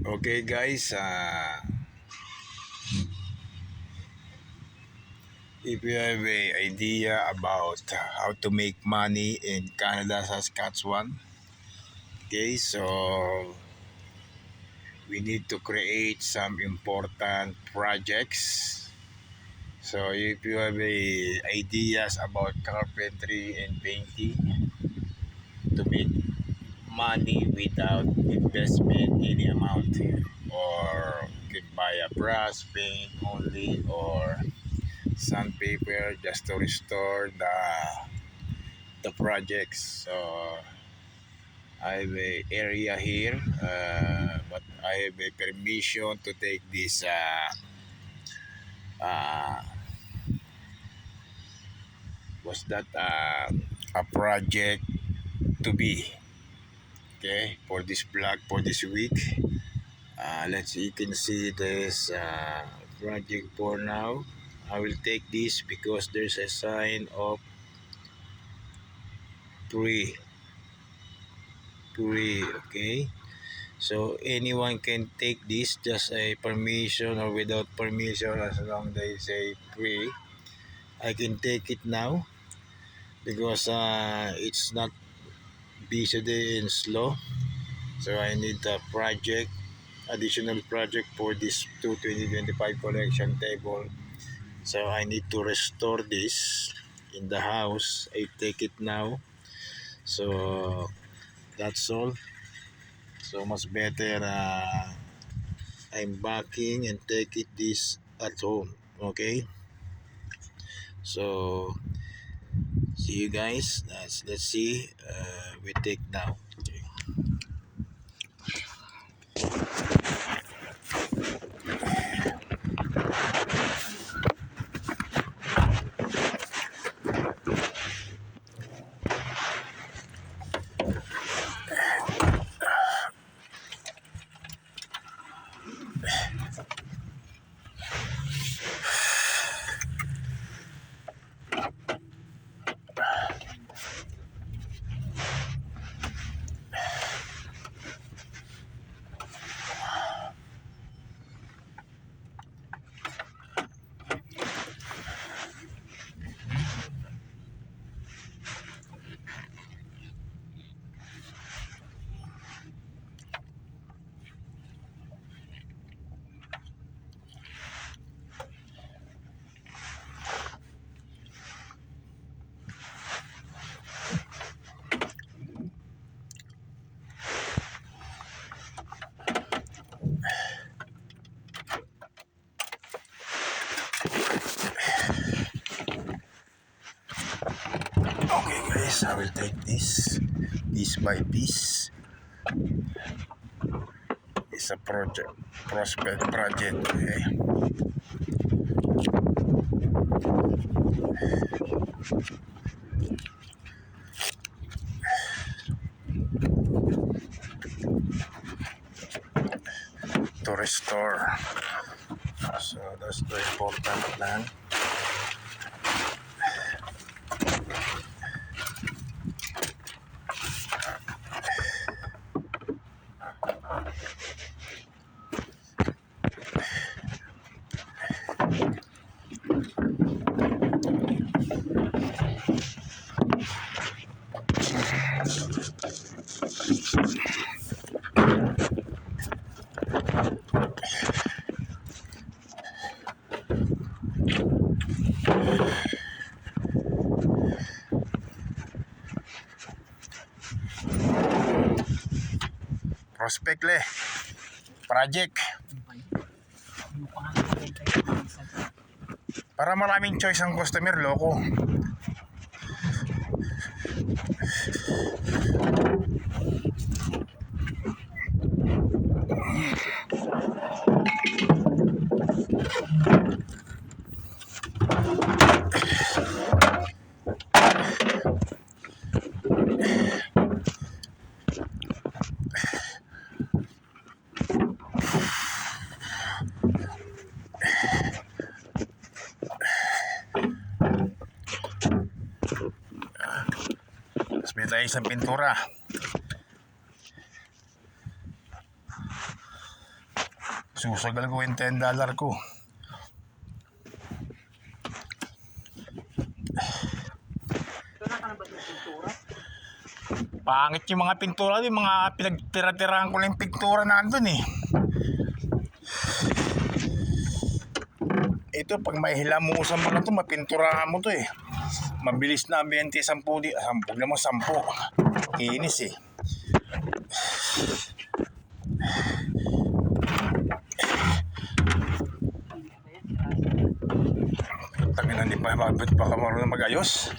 Okay guys, if you have a idea about how to make money in Canada, Saskatchewan, okay, so we need to create some important projects. So if you have ideas about carpentry and painting to make money without investment any amount, or you can buy a brush paint only, or sandpaper just to restore the projects. So I have a area here, but I have a permission to take this uh, was that a project to be okay for this vlog for this week. Let's see, you can see this project for now. I will take this because there's a sign of pre okay. So anyone can take this, just a permission or without permission, as long they say free. I can take it now because it's not busy and slow. So I need a project, additional project for this 2025 collection table. So I need to restore this in the house. I take it now. So that's all. So much better I'm backing and take it this at home. Okay, so see you guys. Let's see, we take now. Okay. Okay guys, I will take this piece by piece. It's a prospect project. Okay. To restore. So that's the important plan. Prospect le. Project. Para maraming choice ang customer, loko. Tapos may tayo isang pintura. Susagal ko yung $10 ko. Wala ka na ba yung pintura? Pangit yung mga pintura, yung mga pinagtira-tirahan ko lang yung pintura na andun eh. Ito, pag may hilamusan mo na ito, mapinturahan mo to eh. Mabilis na 20, 10, 10 naman 10. Kinis eh. Tangin na, hindi pa mabit pa ka marunong mag-ayos.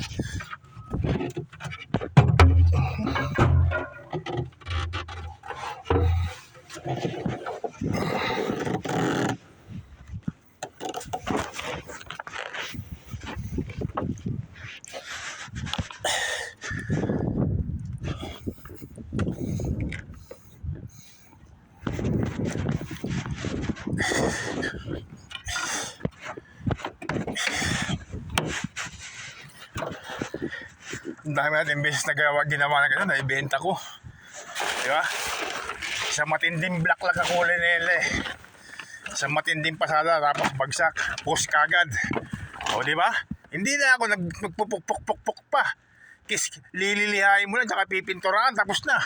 Ang dami natin beses na ginawa na gano'n, naibenta ko. Di ba? Sa matinding black lang ang kulay nila eh. Sa matinding pasada, tapos bagsak, post kagad. O di ba? Hindi na ako nagpupuk-puk-puk pa. Lililihain mo lang, tsaka pipinturahan, tapos na.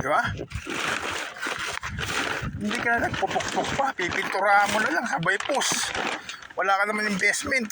Di ba? Hindi ka na nagpupukpuk pa, pipinturahan mo na lang, sabay post. Wala ka naman investment.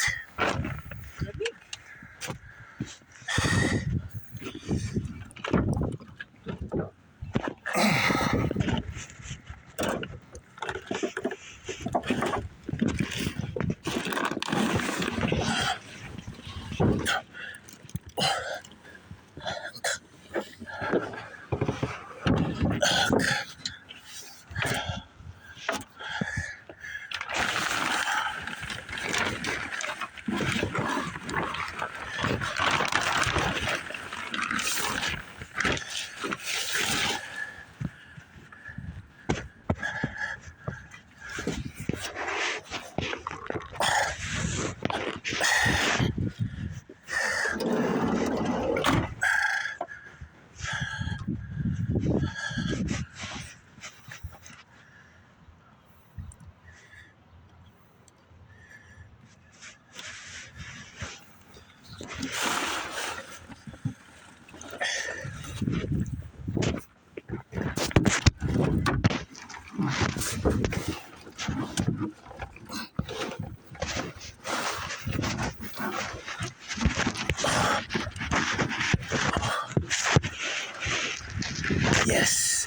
Yes.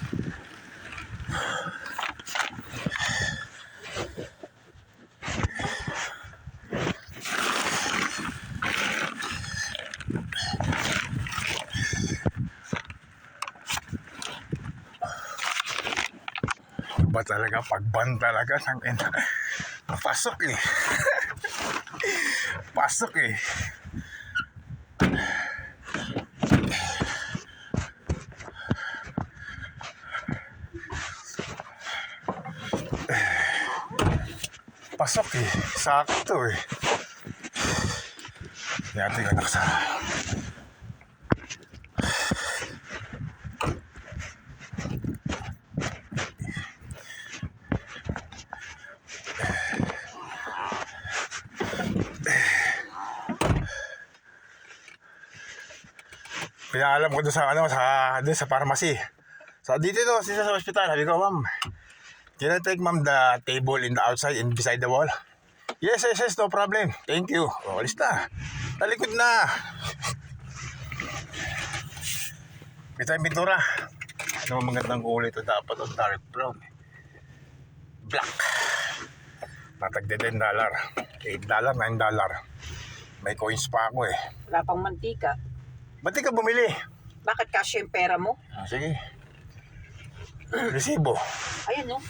Ba talaga, pagban talaga ng pasok eh. Pasok eh. Pasok eh. Sakto eh. Yating anak sa... Pinaalam ko doon sa doon sa pharmacy. Dito sa hospital, sabi ko, ma'am, can I take ma'am the table in the outside and beside the wall? Yes, no problem. Thank you. O, alis na. Talikod na. May tayong pintura. Ano magandang kulay ito dapat o dark brown. Black. Natagde $10. $8, $9. May coins pa ako eh. Wala pang mantika. Ba't di ka bumili? Bakit kasya yung pera mo? Sige. Resibo. Ayun, no?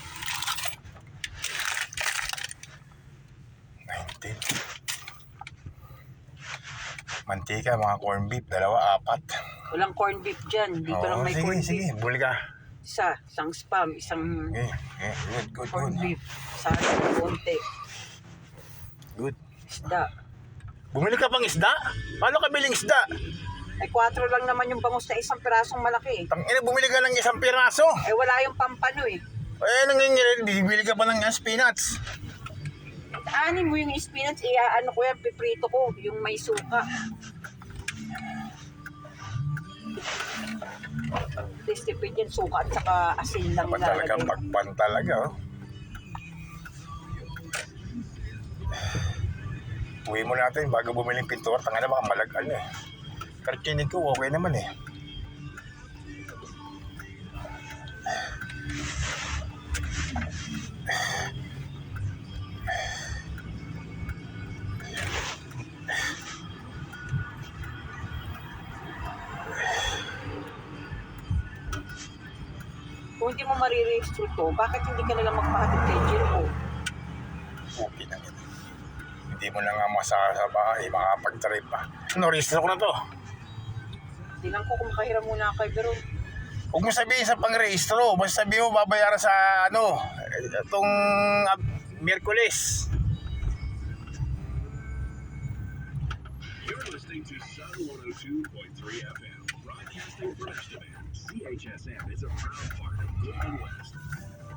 19. Mantika, mga corned beef, 2, 4. Walang corn beef dyan. Dito lang may sige, corn sige. beef. Buli ka. Isang spam, isang Good. corn beef. Sana konti. Good. Isda. Bumili ka pang isda? Paano ka biling isda? Ay 4 lang naman yung bangus na isang pirasong malaki. Tangina, bumili ka ng isang piraso. Eh wala yung pampano eh. Nangyayari, bibili ka pa ng spinach. Ani mo yung spinach, ano ko yan, piprito ko, yung may suka. Testipid yan, suka at saka asin lang Talaga, lalagay. pagpan talaga, oh. Uwi mo natin bago bumili ng pintura. Tanga na baka malagal eh. Karchinig ko, okay naman eh. Kung hindi mo mariregister to, bakit hindi ka nalang magpahatid kay Jill? Okay na yun. Hindi mo na nga sa bahay, makapag-trip pa. Register ko na to. Tingnan ko kung makahiram muna kay Veron. Huwag mo sabihin sa pang-rehistro. Basta sabihin mo babayaran sa itong Miyerkules. You're listening to Sun 102.3 FM, broadcasting from Amsterdam. CHSM is a proud part of Golden West,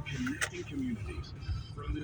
connecting communities from the